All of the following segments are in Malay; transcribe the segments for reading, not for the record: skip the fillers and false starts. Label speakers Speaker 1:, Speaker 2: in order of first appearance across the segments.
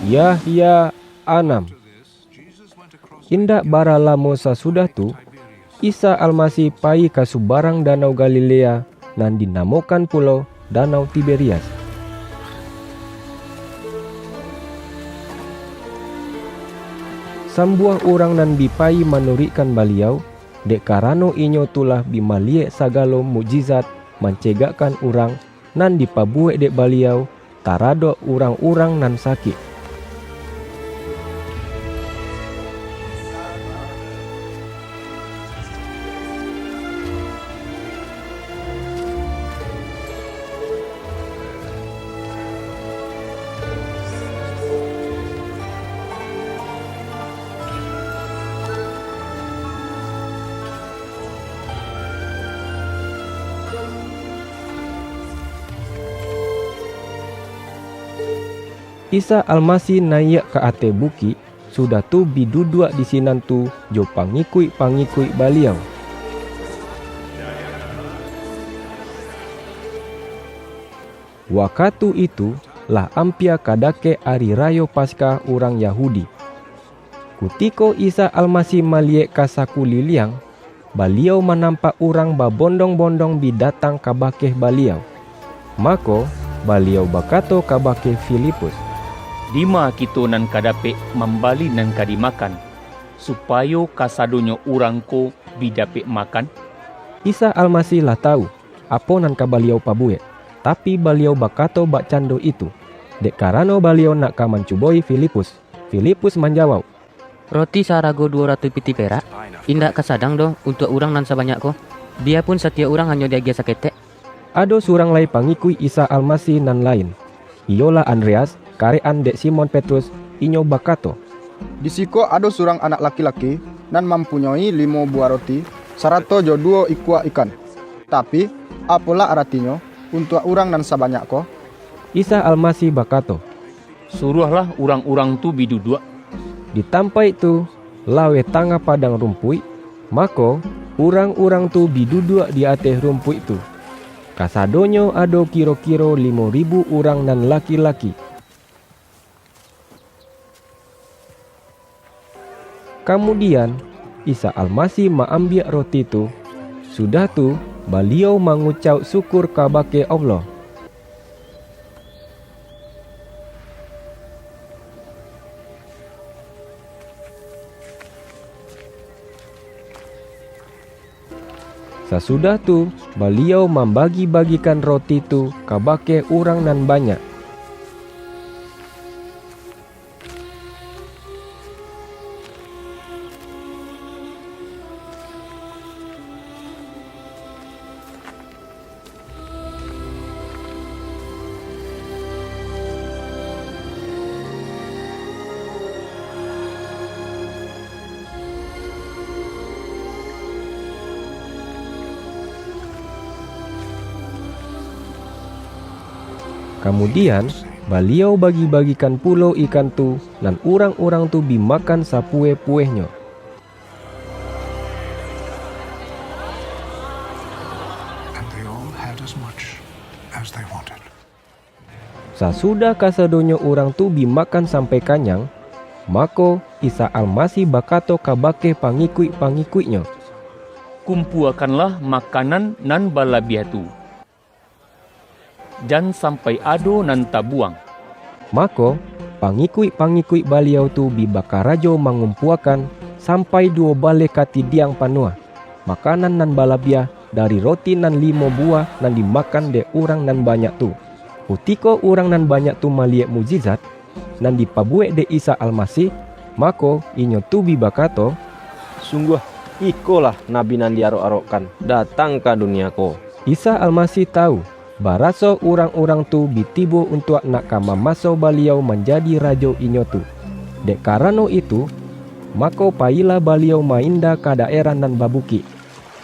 Speaker 1: Yahya 6. Indak bara lamo sasudah tu, Isa Almasih pai ke subarang danau Galilea nan dinamokan pulau Danau Tiberias. Sambuah orang nan bipai manurikan baliau, dek karano inyo tulah bimalie sagalo mukjizat mencegakkan orang nan dipabuek dek baliau tarado orang-orang nan sakit. Isa Almasih naik ke ate bukit, sudah tu biduduk di sinan tu jo pangikui-pangikui baliau. Waktu itu lah ampia kadake hari raya Paskah orang Yahudi. Kutiko Isa Almasih maliek ka sakuliliang, baliau menampak orang babondong-bondong bidatang kabakeh baliau. Mako baliau bakato kabakeh Filipus,
Speaker 2: Dima kita nan kadape membali nan kadimakan, supaya kasadonyo urangko bidape makan.
Speaker 1: Isa Almasih lah tahu apa nan ka baliau pabuet, tapi baliau bakato bak cando itu. Dek karano baliau nak ka mencuboi Filipus. Filipus menjawab,
Speaker 3: Roti sarago 200 piti perak, indak kasadang do untuk orang nan sebanyak ko. Biarpun setiap orang hanya diagia saketek.
Speaker 1: ado surang lai pangikui Isa Almasih nan lain. Iolah Andreas, karean dek Simon Petrus, inyo bakato,
Speaker 4: Di siko ada surang anak laki-laki nan mempunyai 5 buah roti, sarato jo 2 ikua ikan. Tapi, apalah artinya untuk orang nan sebanyak ko?
Speaker 1: Isa Almasih bakato,
Speaker 2: Suruhlah orang-orang tu biduduk.
Speaker 1: ditampai tu lawe tangga padang rumpui, mako orang-orang tu biduduk di atas rumpui tu. Kasadonyo ado kiro-kiro 5.000 orang nan laki-laki. Kemudian Isa Almasih mengambil roti tu. Sudah tu beliau mengucap syukur kabake Allah. Sesudah tu beliau membagi-bagikan roti tu kabake orang nan banyak. Kemudian beliau bagi-bagikan pulau ikan tu dan orang-orang tu bimakan sapue-puehnya.
Speaker 5: And they all had as much as they wanted.
Speaker 1: Sesudah kasadonyo orang tu bimakan sampai kanyang, mako Isa Almasih bakato kabake pangikui-pangikuinya,
Speaker 2: Kumpuakanlah makanan nan balabiah tu. Jan sampai ado nan tabuang.
Speaker 1: Mako pangikui-pangikui beliau tu bibakarajo mengumpuakan sampai 2 balik kati diang panua. Makanan nan balabiah dari roti nan 5 buah nan dimakan de orang nan banyak tu. Utiko orang nan banyak tu maliek mujizat nan dipabuek de Isa Almasih, mako inyo tu bibakato,
Speaker 6: Sungguh ikolah nabi nan diarok-arokkan datang ke dunia ko.
Speaker 1: Isa Almasih tahu baraso orang-orang tu bitibo untuk nak kama maso beliau menjadi rajo inyo tu. Dek karano itu, mako pailah beliau mainda ke daerah nan babuki.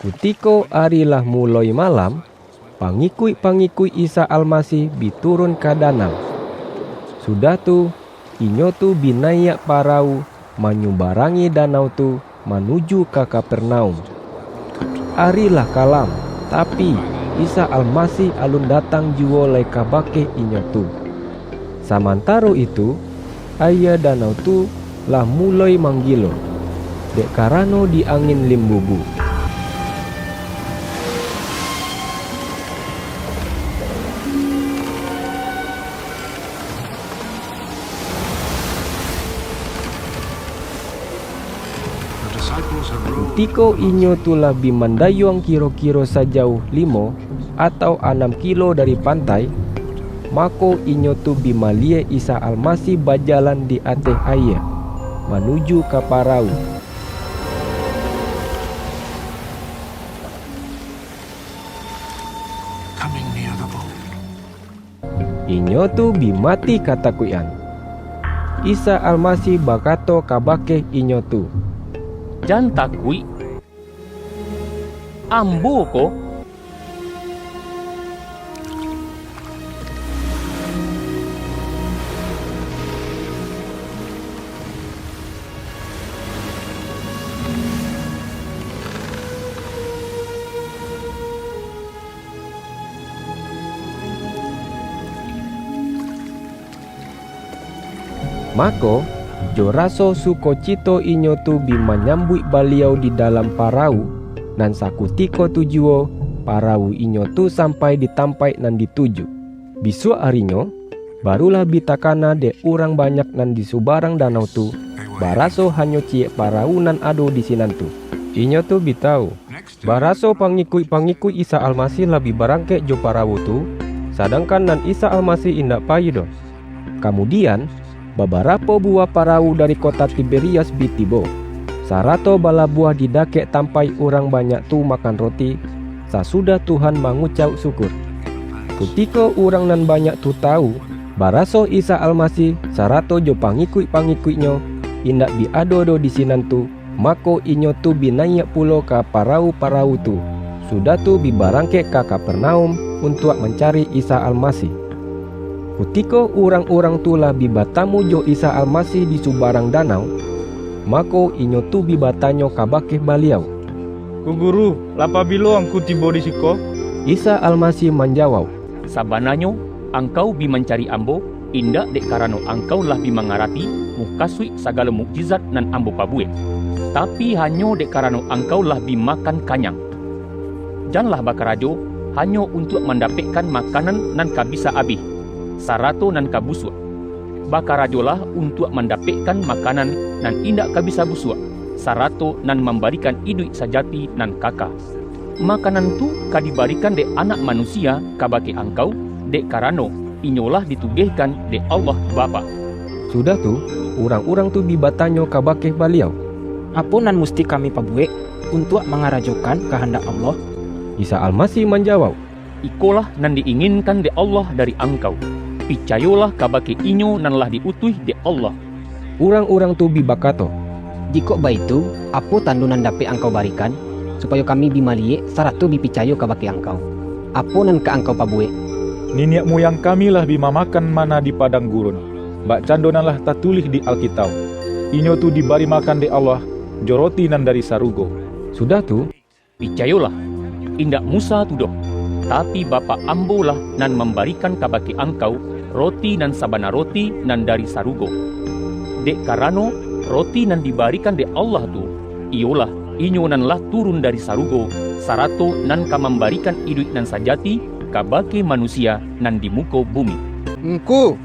Speaker 1: Kutiko arilah mulai malam, pangikui-pangikui Isa Almasih biturun ke danau. Sudah tu, inyo tu binayak parau menyumbarangi danau tu menuju ke Kapernaum. Arilah kalam, tapi Isa Almasih alun datang juo lai kabake inyo tu. Samantaro itu, air danau tu lah mulai manggilo, dek karano di angin limbubu.
Speaker 5: The disciples had rowed
Speaker 1: Tiko inyo tu lah bimandayong kiro-kiro sajauh 5 atau 6 kilo dari pantai, mako inyo tu bimalie Isa Almasih berjalan di atas air menuju ke parau.
Speaker 5: coming near the boat.
Speaker 1: Inyo tu bimati katakutan. Isa Almasih bakato kabake inyo tu,
Speaker 2: Jan takui. Ambo ko.
Speaker 1: mako jo raso sukocito inyo tu bimanyambut baliau di dalam parau, nan sakutiko tujuo parau inyo tu sampai ditampai nan dituju. Bisu arinyo barulah bitakana de urang banyak nan di subarang danau tu, baraso hanyo cie parau nan ado di sinan tu. Inyo tu bitau
Speaker 5: Next,
Speaker 1: baraso pangikui Isa Almasih lebih barangke jo parau tu, sedangkan nan Isa Almasih indak payu do. Kemudian beberapa buah parau dari kota Tiberias bitibo. Sarato bala buah didakek tampai orang banyak tu makan roti. Sasudah Tuhan mengucap syukur. Ketika orang nan banyak tu tahu baraso Isa Almasih sarato jo pangikui-pangikuinyo indak biado-do di sinan tu, mako inyo tu binayak pulo ke parau-parau tu. Sudah tu bibarangke ke Kapernaum untuk mencari Isa Almasih. Ketika orang-orang tu lah bibatamu jo Isa Almasih di subarang danau, mako inyo tu bibatanyo kabake baliau.
Speaker 7: Ku guru, lapa bilong ku tibo di siko?
Speaker 1: Isa Almasih menjawab,
Speaker 2: Sabananyo angkau bi mencari ambo, indak dek karano angkau lah bi mengarati mukasui segala mukjizat nan ambo pabuet. Tapi hanyo dek karano angkau lah bi makan kanyang. Janlah bakarajo hanyo untuk mendapatkan makanan nan kabisa abih, sarato nan kabusua. Bakarajolah untuk mendapatkan makanan nan indak kabisa busua, sarato nan memberikan hidup sajati nan kaka. Makanan tu kadibarikan de anak manusia kabake angkau, dek karano inyolah ditugehkan de Allah Bapa.
Speaker 1: sudah tu orang-orang tu bibatanyo kabake baliau.
Speaker 8: Apa nan musti kami pabuek untuk mengarajokan kehendak Allah?
Speaker 1: Isa Almasih menjawab,
Speaker 2: Ikolah nan diinginkan de Allah dari angkau. Picayolah kabake inyo nan lah diutuh de Allah.
Speaker 1: orang-orang tu bibakato,
Speaker 8: Jika baitu, apa tandu nan dapat angkau barikan supaya kami bimalie saratu bipicayo kabake angkau? Apa nan ke angkau pabuek?
Speaker 7: Niniak moyang kami lah bimamakan mana di padang gurun. Bak candonan lah tatulis di Alkitab. Inyo tu dibari makan de Allah, joroti nan dari sarugo.
Speaker 1: sudah tu
Speaker 2: Picayolah, indak Musa tu doh. Tapi Bapa ambo lah nan memberikan kabake angkau roti nan sabana roti nan dari sarugo. Dek karano roti nan dibarikan de Allah tu, iolah inyo nan lah turun dari sarugo, sarato nan ka memberikan hidup nan sajati kabake manusia nan di muka bumi.
Speaker 4: Engku,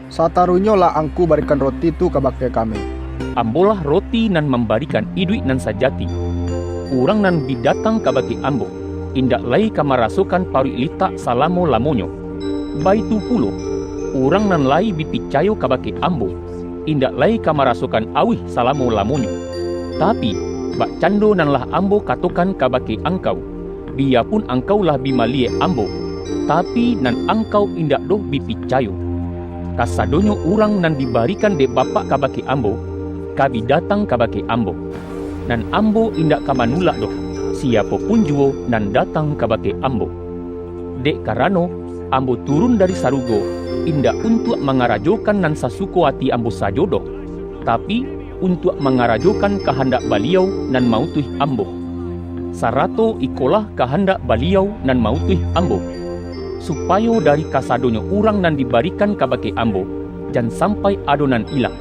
Speaker 4: satarunyo lah angku berikan roti tu kabake kami.
Speaker 2: Ambolah roti nan memberikan hidup nan sajati. Urang nan bidatang kabake ambo, indak lai kamarasukan paru lita salamo lamonyo. Baitu pulo, urang nan lai bipicayo kabake ambo, indak lai kamarasukan awih salamo lamonyo. Tapi, bak cando nan lah ambo katokan kabake angkau, biarpun angkau lah bimalie ambo, tapi nan angkau indak doh bipicayo. Kasadonyo urang nan dibarikan de bapak kabake ambo, kabi datang kabake ambo. Nan ambo indak kamanulak doh, siapapun juo nan datang kabake ambo. Dek karano, ambo turun dari sarugo, indak untuk mengarajokan nan sasuko hati ambo sajo doh, tapi untuk mengarajokan kehendak baliau nan mautuh ambo. Sarato ikolah kehendak baliau nan mautuh ambo. Supaya dari kasadonyo urang nan dibarikan kabake ambo, jan sampai adonan ilang.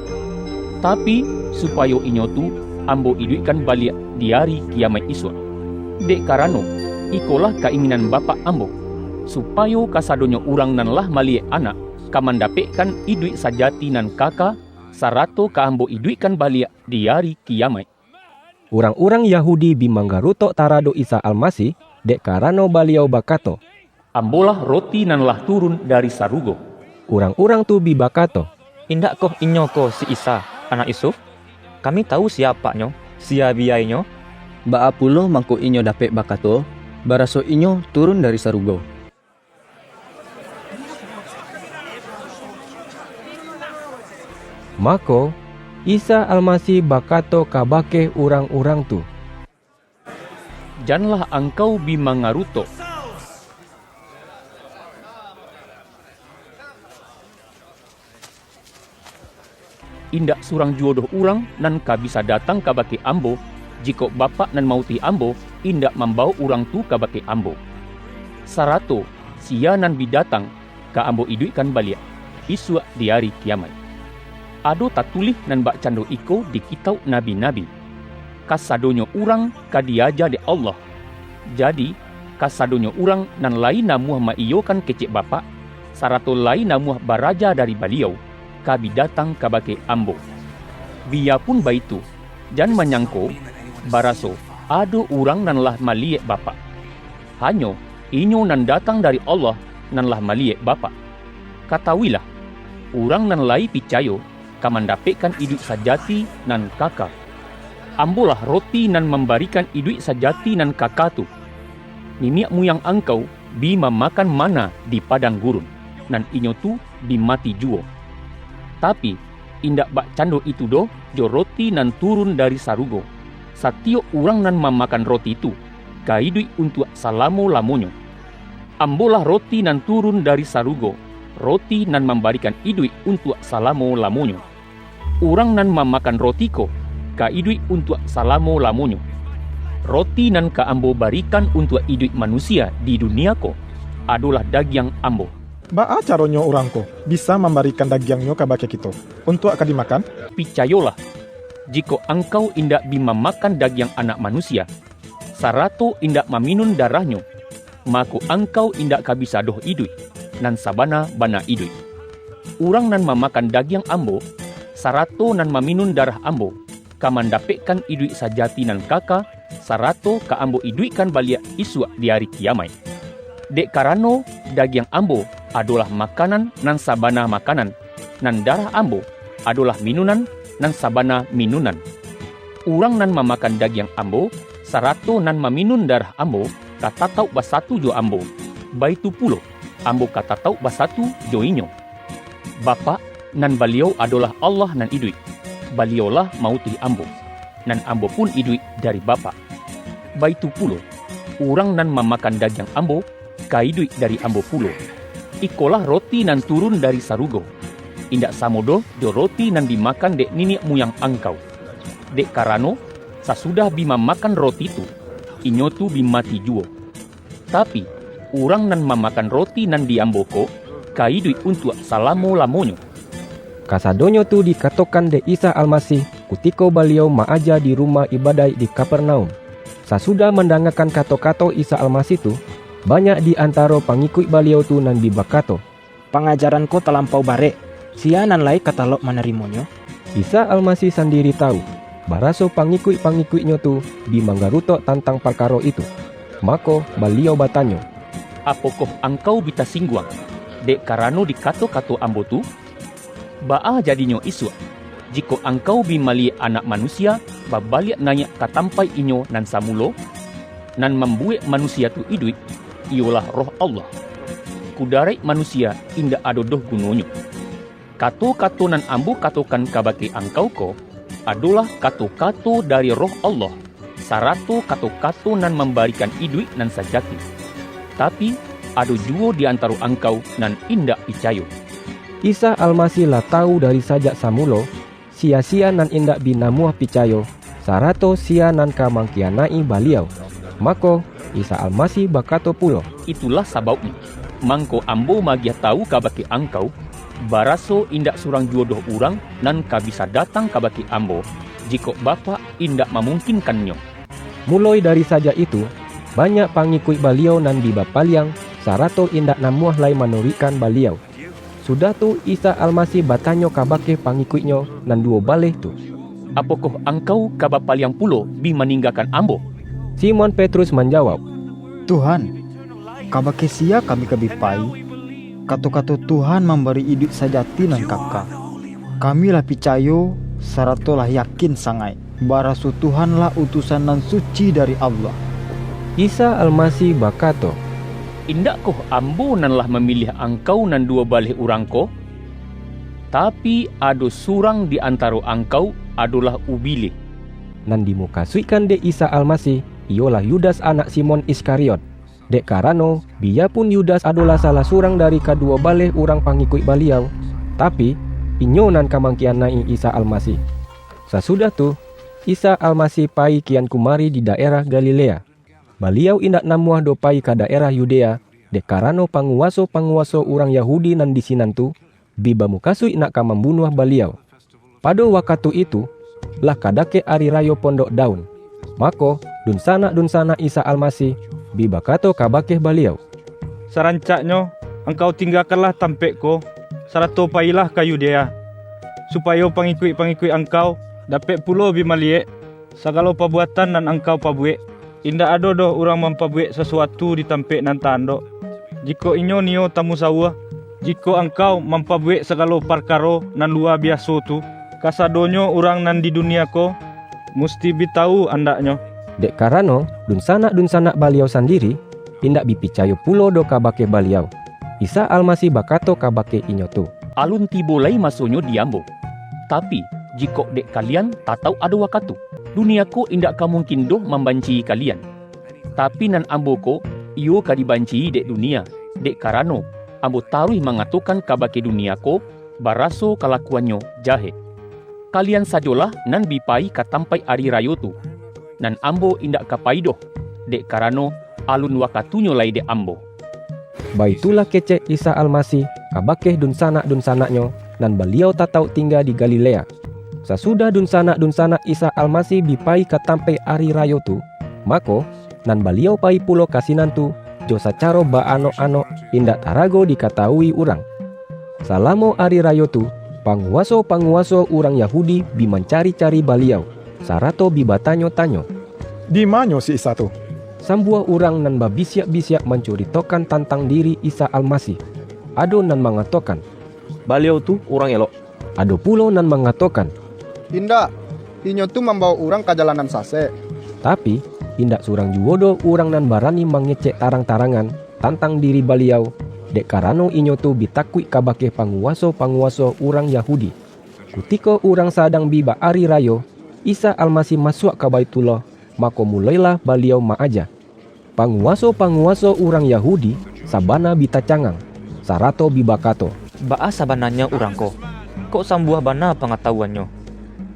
Speaker 2: Tapi supaya inyo tu ambo iduikan baliak di hari kiamat iswa. Dek karano ikolah keinginan bapak ambo, supaya kasadonyo urang nan lah maliek anak kamandapekkan iduit sajati nan kaka sarato ka ambo iduikan baliak di hari kiamat.
Speaker 1: Orang-orang Yahudi bimanggaruto tarado Isa Almasih dek karano baliau bakato,
Speaker 2: ambolah roti nan lah turun dari sarugo.
Speaker 1: Orang-orang tu bibakato,
Speaker 9: Indak koh inyo ko si Isa, anak Yusuf? Kami tahu siapanya, sia biainyo.
Speaker 10: Ba apulo mangko inyo dapet bakato, baraso inyo turun dari sarugo.
Speaker 1: Mako Isa Almasih bakato kabake orang-orang tu,
Speaker 2: Janlah angkau bimangaruto. Indak surang jodoh urang nan kabisa datang kabake ambo, jika bapak nan mauti ambo, indak membawa urang tu kabake ambo. Sarato, sia nan bidatang, ka ambo iduikan baliak, iswa di hari kiamat. Ado tatulih nan bak cando iko di kitab nabi-nabi. Kasadonyo urang kadiaja de Allah. Jadi, kasadonyo urang nan lain namuah maiyokan kecek bapak, sarato lain namuah baraja dari baliau, kabi datang kabake ambo. Biarpun baitu, jan menyangko, baraso, ado urang nan lah maliek bapak. Hanyo, inyo nan datang dari Allah, nan lah maliek bapak. Katawilah, urang nan lai picayo, kamandapekkan iduit sajati nan kaka. Ambolah roti nan memberikan iduit sajati nan kaka tu. Niniak muyang angkau, bi memakan mana di padang gurun, nan inyo tu bi mati juo. Tapi, indak bak cando itu do, jo roti nan turun dari sarugo. Satio urang nan memakan roti itu, kaidui untuk salamo-lamonyo. Ambolah roti nan turun dari sarugo, roti nan memberikan idui untuk salamo-lamonyo. Urang nan memakan roti ko, kaidui untuk salamo-lamonyo. Roti nan ka ambo barikan untuk idui manusia di dunia ko, adalah daging ambo.
Speaker 11: Baa caronyo orangko bisa memberikan dagingnya kabake kita untuk akan dimakan?
Speaker 2: Picayolah, jika engkau indak bima makan daging anak manusia, sarato indak meminum darahnya, maka engkau indak kabisa doh idui, nan sabana bana idui. Urang nan memakan daging ambo, sarato nan meminum darah ambo, kamandapekkan idui sajati nan kaka, sarato ka ambo iduikan baliak iswa di hari kiamat. Dek karano daging ambo adalah makanan nan sabana makanan, nan darah ambo adalah minunan nan sabana minunan. Urang nan memakan daging ambo, sarato nan meminum darah ambo, katatau basatu jo ambo. Baitu pulo, ambo katatau basatu jo inyo. Bapak nan baliau adalah Allah nan idui. Baliaulah mauti ambo, nan ambo pun idui dari bapak. Baitu pulo, urang nan memakan daging ambo, kaidui dari ambo pulo. Ikolah roti nan turun dari sarugo. Indak samodo do roti nan dimakan dek niniak muyang angkau. Dek karano, sasudah bima makan roti tu, inyo tu bimati juo. Tapi, urang nan memakan roti nan diamboko, kaidui untuk salamo-lamonyo.
Speaker 1: Kasadonyo tu dikatokan de Isa Almasih kutiko baliau maaja di rumah ibadah di Kapernaum. Sasudah mendengarkan kato-kato Isa Almasih tu, banyak di antara pengikut beliau tu nan bibakato,
Speaker 8: Pengajaran ko terlampau barek, sia nan lai katalok menerimonyo.
Speaker 1: Isa Almasih sendiri tahu, baraso pengikut-pengikutnya tu bimanggaruto tentang perkara itu. Maka beliau bertanya,
Speaker 2: Apakah engkau bita singguang, dek karano dikato-kato ambo tu? Baa jadinyo iswa, jika engkau bimali anak manusia, babaliak nanya katampai inyo nan samulo, nan membuat manusia tu idui, ialah roh Allah. Kudarai manusia indak ada doh gunonyo. Kato-kato nan ambo katokan kabake angkau ko, adalah kato-kato dari roh Allah, sarato kato-kato nan memberikan idui nan sajati. Tapi, ada juo di antara angkau nan indak picayo.
Speaker 1: Isa Almasih lah tahu dari sajak samulo, sia-sia nan indak binamuah picayo, sarato sia nan kamangkianai baliau. Maka Isa Almasih bakato pulo,
Speaker 2: Itulah sababnya, mangko ambo magia tahu kabake angkau, baraso indak surang juodoh urang nan ka bisa datang ka baki ambo jika bapak indak memungkinkannyo.
Speaker 1: Mulai dari saja itu, banyak pangikut beliau nan di Bapaliang sarato indak namuah lai menurikan beliau. Sudah tu Isa Almasih batanyo kabake pangikutnya nan dua baleh tu.
Speaker 2: Apakah engkau ka Bapaliang pulo bi meninggalkan ambo?
Speaker 1: Simon Petrus menjawab,
Speaker 12: Tuhan, kabake sia kami kebipai. Kato-kato Tuhan memberi hidup sajati nan kaka. Kami lah picayo sarato lah yakin sangai. Baraso Tuhan lah utusan nan suci dari Allah.
Speaker 1: Isa Almasih bakato,
Speaker 2: Indakkah ambo nan lah memilih engkau nan dua baleh urangko? Tapi ado surang di antara engkau adalah ubile.
Speaker 1: Nan dimukasuikan de Isa Almasih, ialah Yudas anak Simon Iskariot. Dek karano, biarpun Yudas adalah salah surang dari kedua baleh orang pangikut beliau, tapi inyo nan kamangkian nai Isa Almasih. Sesudah tu, Isa Almasih pai kian kumari di daerah Galilea. Beliau indak namuah do pai ke daerah Yudea, dek karano panguaso-panguaso orang Yahudi nan di sinan tu, biba mukasui nak membunuh beliau. Pada waktu itu, lah kadake ari rayo Pondok Daun. Mako, dunsana Isa Almasih biba kato kabakeh beliau,
Speaker 9: Sarancaknyo, engkau tinggalkanlah tampekko, sarato pailah ka Yudea, supaya pangikut-pangikut engkau dapat pulo bimaliek segala perbuatan nan engkau pabuek. Indak ada doh orang mempabuek sesuatu di tampek nan tandok. Jika inyo nio tamu sawah, jika engkau mempabuek segala perkara nan luar biasa tu, kasadonyo orang nan di dunia ko mesti bitahu andaknyo.
Speaker 1: Dek karano dunsana beliau sendiri indak bipicayo pulo do kabake beliau. Isa Almasih bakato kabake inyo tu,
Speaker 2: Alun tibo lai masonyo diambo. Tapi jika dek kalian tak tahu ada wakatu, dunia ko indak mungkin doh membanci kalian. Tapi nan ambo ko iyo ka dibanci dek dunia. Dek karano ambo taruh mengatukan kabake dunia ko baraso kalakuanyo jahe. Kalian sajolah nan bipai katampai ari rayo tu. Nan ambo indak kapaidoh, dek karano alun wakatunyo lai de ambo.
Speaker 1: Baitulah kece Isa Almasih kabakeh dunsana-dunsananyo nan beliau tak tahu tinggal di Galilea. Sesudah dunsana Isa Almasih bipai katampai ari rayo tu, mako nan beliau pai pulo kasinan tu jo sacaro baano-ano indak tarago diketahui urang. Salamo ari rayo tu, panguaso-panguaso orang Yahudi bi mencari-cari beliau, sarato bi batanyo-tanyo,
Speaker 11: Di manyo si Isa tu?
Speaker 1: Sambuah orang nan babisiak-bisiak mencuritakan tentang diri Isa Almasih. Ado nan mengatakan,
Speaker 6: Beliau tu orang elok.
Speaker 1: Ado pulo nan mengatakan,
Speaker 4: Indak, inyo tu membawa orang ke jalanan sase.
Speaker 1: Tapi indak surang juodo orang nan barani mengecek tarang-tarangan tentang diri beliau. Dek karano inyo tu bitakui kabake panguaso-panguaso orang Yahudi. Kutiko orang sadang biba ari rayo, Isa Almasih masuk ke Baitullah, maka mulailah beliau maaja. Panguaso-panguaso orang Yahudi sabana bitacangang, sarato bibakato,
Speaker 9: Baa sabananya urangko, kok sambuah bana pengetahuannya.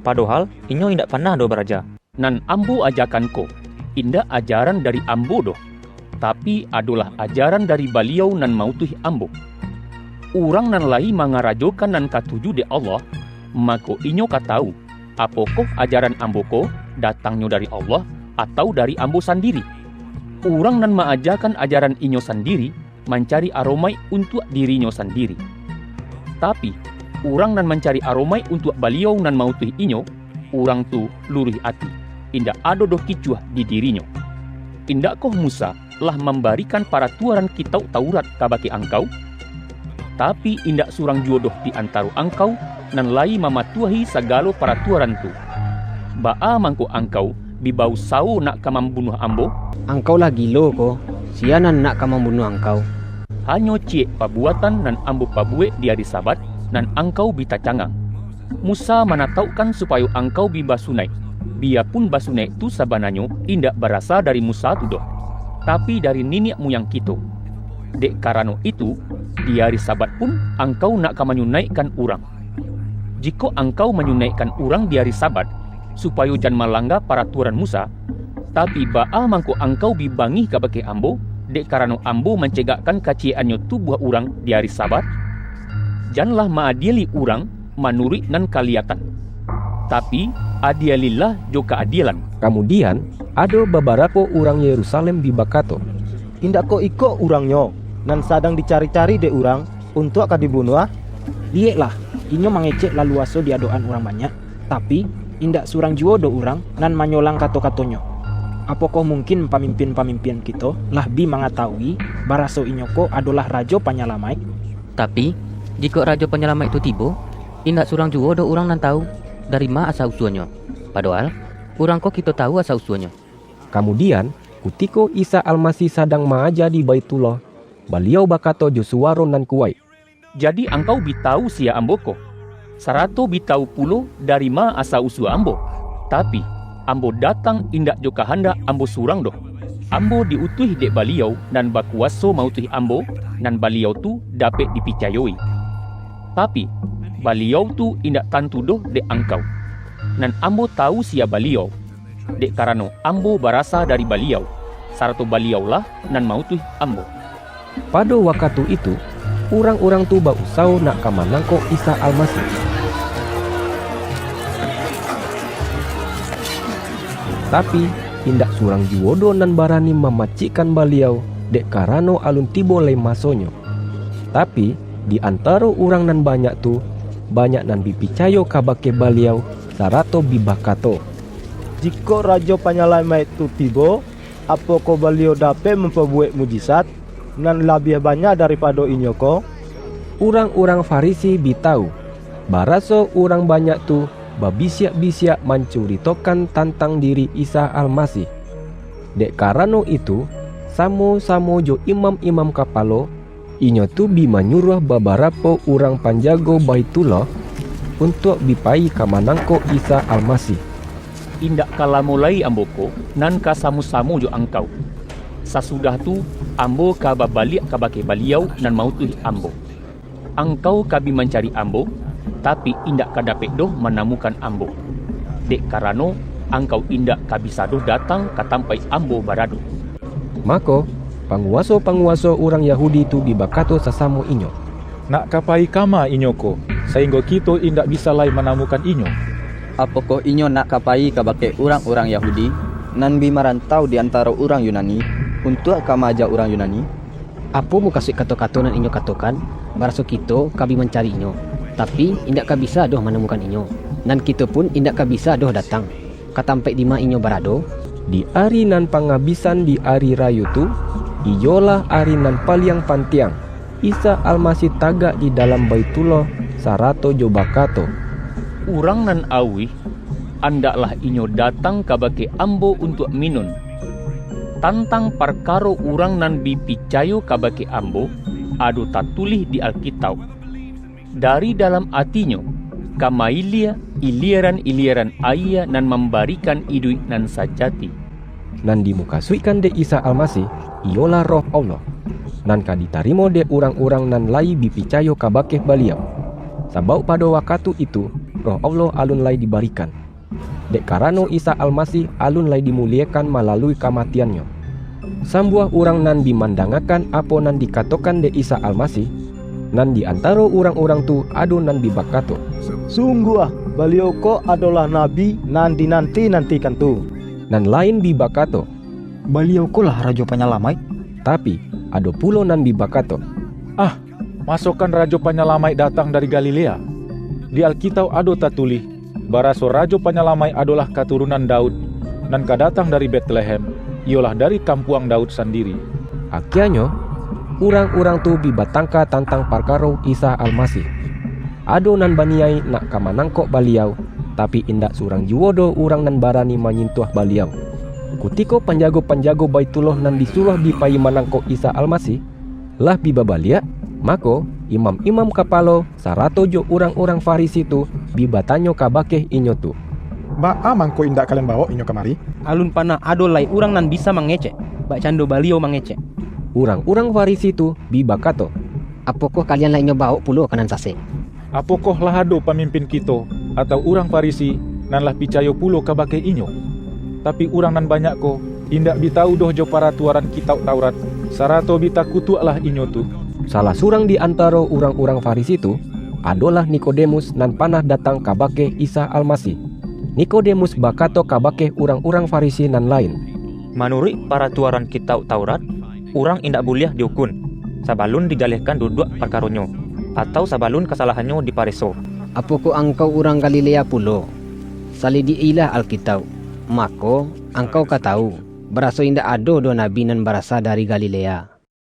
Speaker 9: Padahal inyo indak pernah do beraja.
Speaker 2: Nan ambo ajakanko, indak ajaran dari ambo doh, tapi adalah ajaran dari beliau nan mautuhi ambo. Urang nan lai mangarajokan nan katuju de Allah, maka inyo katau, apakah ajaran ambo ko datangnya dari Allah atau dari ambo sendiri. Urang nan maajakan ajaran inyo sendiri mencari aromai untuk dirinya sendiri. Tapi urang nan mencari aromai untuk beliau nan mautuhi inyo, urang tu lurih hati, indak ada doh kicuah di dirinya. Indakkah Musa lah memberikan peraturan kitab Taurat kabake engkau? Tapi indak surang juodoh di antara engkau nan lai mematuhi segala peraturan tu. Baa mangko engkau bibau sau nak ka membunuh ambo?
Speaker 8: Engkau lah gilo ko, sianan nak ka membunuh engkau.
Speaker 2: Hanyo cie pabuatan nan ambo pabue di hari Sabat nan engkau bitacangang. Musa manataukan supaya engkau bibasunai. Biarpun basunai itu sabananyo indak berasal dari Musa tu doh, tapi dari nenek moyang kita. Dek karano itu, di hari Sabat pun engkau nak menyunaikan urang. Jika engkau menyunaikan urang di hari Sabat, supaya jangan melanggar peraturan Musa, tapi baa mangko engkau bibangi kabake ambo, dek karano ambo mencegakkan kaciannya tu buah urang di hari Sabat. janganlah maadiali urang manurut nan kaliatan. Tapi adialilah jo keadilan.
Speaker 1: Kemudian ada beberapa orang Yerusalem bibakato,
Speaker 6: Indak ko iko urangnya, nan sadang dicari-cari de urang untuk ka dibunuh.
Speaker 13: Lihatlah, inyo mangecek lalu aso di adoan orang banyak, tapi indak surang jua do urang nan manyolang kato-katonyo. Apakah mungkin pamimpin-pamimpin kita lah bi mengetahui baraso inyo ko adalah raja penyelamai?
Speaker 3: Tapi jika raja penyelamat itu tiba, indak surang jua do urang nan tahu dari ma asal usulnya. Padahal urang ko kita tahu asal usulnya.
Speaker 1: Kemudian kutiko Isa Almasih sadang maaja di Baitullah, beliau bakato jo suaro nan kuai.
Speaker 2: Jadi engkau bitau sia ambo ko. Sarato bitau pulo dari ma asa usu ambo. Tapi ambo datang indak jo kahanda ambo surang doh. Ambo diutuhi dek baliau dan bakuaso mautuhi ambo dan baliau tu dapat dipicayoi. Tapi baliau tu indak tantu doh dek engkau. Nan ambo tahu sia baliau. Dek karano ambo barasa dari baliau. Sarato baliau lah nan mautuhi ambo.
Speaker 1: Pada waktu itu, orang-orang tu bausau nak kamanangko Isa Almasih. Tapi indak surang juodo nan barani memacikan baliau dek karano alun tibo lay masonyo. Tapi di antara orang nan banyak tu, banyak nan bipicayo kabake baliau sarato bibakato.
Speaker 6: Jika raja penyelamat itu tiba, apakah beliau dapat memperbuat mujizat nan lebih banyak daripada inyo ko?
Speaker 1: Orang-orang Farisi bitau, baraso orang banyak tu babisiak-bisiak mencuritokan tentang diri Isa Almasih. Dek karano itu, samo-samo jo imam-imam kapalo, inyo tu bi menyuruh beberapa orang panjago Baitullah untuk bipai kamanangko Isa Almasih.
Speaker 2: Indak kala mulai amboko nan kasamu-samu jo engkau. Sasudah tu ambo kaba balik kabake baliau nan mautuhi ambo. Engkau kabi mencari ambo, tapi indak kadapet doh menemukan ambo. Dek karano engkau indak kabisa doh datang katampai ambo barado.
Speaker 1: Maka panguaso-panguaso orang Yahudi tu bibakato sasamo inyo.
Speaker 7: Nak kapai kama inyo ko, sehingga kita indak bisa lai menemukan inyo.
Speaker 10: Apakah inyo nak kapai kabake orang-orang Yahudi nan bi marantau di antara orang Yunani untuk kamaja orang Yunani?
Speaker 8: Apa mu kasih kato-kato nan inyo katokan? Baraso kita kabi mencari inyo, tapi indak kabisa doh menemukan inyo. Dan kita pun indak kabisa doh datang. Katampai di ma inyo barado.
Speaker 1: Di hari nan pangabisan di hari rayu tu, iyolah hari nan paliang pantiang. Isa Almasih tagak di dalam Baitullah sarato jo bakato.
Speaker 2: Urang nan awih, andaklah inyo datang kabake ambo untuk minun. Tantang perkaro urang nan bipicayo kabake ambo, adu tatulih di Alkitab. Dari dalam atinyo, kamailia iliaran-iliaran aya nan memberikan iduit nan sajati.
Speaker 1: Nan dimukasuikan de Isa Almasih, iyolah roh Allah. Nan kaditarimo de orang-orang nan lai bipicayo kabake baliau. Sabau pada waktu itu, roh Allah alun lai diberikan. Dek karano Isa Almasih alun lai dimuliakan melalui kematiannya. Sambuah orang nan dimandangakan apa nan dikatakan de Isa Almasih, nan di antara orang-orang tu adu nan bibakato.
Speaker 6: Sungguh beliau ko adalah nabi nan dinanti-nantikan tu.
Speaker 1: Nan lain bibakato,
Speaker 12: beliau ko lah raja penyelamat.
Speaker 1: Tapi ada pulo nan bibakato.
Speaker 7: Masukkan raja penyelamat datang dari Galilea. Di Alkitab ada tatulih, baraso raja penyelamat adalah keturunan Daud, dan kadatang dari Bethlehem, ialah dari kampuang Daud sendiri.
Speaker 1: Akhirnya, orang-orang tu bibatangka tentang perkara Isa Almasih. Ado nan baniai nak kamanangkok baliau, tapi indak surang juodo orang nan barani menyintuah baliau. Kutiko panjago-panjago Baitullah nan disuruh bipai manangkok Isa Almasih, lah bibabalia. Mako imam-imam kapalo sarato jo orang-orang Farisi tu bibatanyo kabake inyo tu.
Speaker 11: Baa mangko indak kalian bawa inyo kemari?
Speaker 13: Alun pana ado lai urang nan bisa mangecek, bak cando baliau mangecek.
Speaker 1: Orang-orang Farisi tu bibakato.
Speaker 8: Apakah kalian lah inyo bawa pulo kanan sase?
Speaker 7: Apakah lah ado pemimpin kita atau orang Farisi nan lah picayo pulo kabake inyo? Tapi orang nan banyak ko indak bitau doh jo paratuaran kitab Taurat, sarato bita kutuak lah inyo tu.
Speaker 1: Salah surang di antara orang-orang Farisi tu adalah Nikodemus nan panah datang kabake Isa Almasih. Nikodemus bakato kabake urang-urang Farisi nan lain.
Speaker 14: Menurut peraturan kitab Taurat, orang indak boleh diukun sabalun dijalihkan duduk perkaronyo atau sabalun kesalahannya dipareso.
Speaker 8: Apakah engkau orang Galilea pulo? Salidiilah Alkitab, maka engkau katau, berasa indak ada do nabi nan berasa dari Galilea.